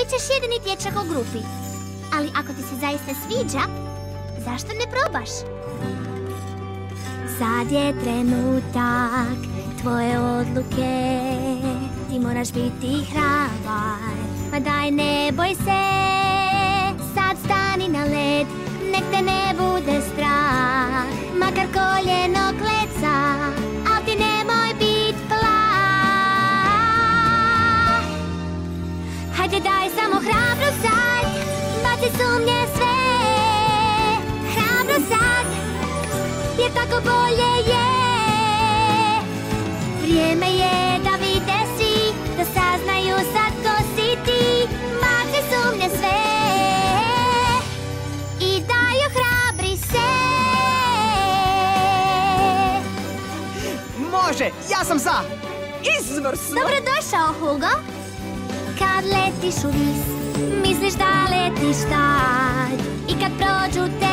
bit ćeš jedini dječak u grupi. Ali ako ti se zaista sviđa, zašto ne probaš? Sad je trenutak tvoje odluke. Ti moraš biti hrabar. Ma daj, ne boj se. Sad stani na led, nek te ne bude strah. Makar koljeno kleca, al ti nemoj bit plah. Hajde daj samo hrabro sad, baci sumnje sve. Hrabro sad, jer tako bolje je. Vrijeme je da vide svi, da saznaju sad ko si ti. Baci sumnje sve i daj ohrabri se. Može, ja sam za! Izvrsno! Dobrodošao, Hugo. Kad letiš u vis, misliš da letiš tad. I kad prođu te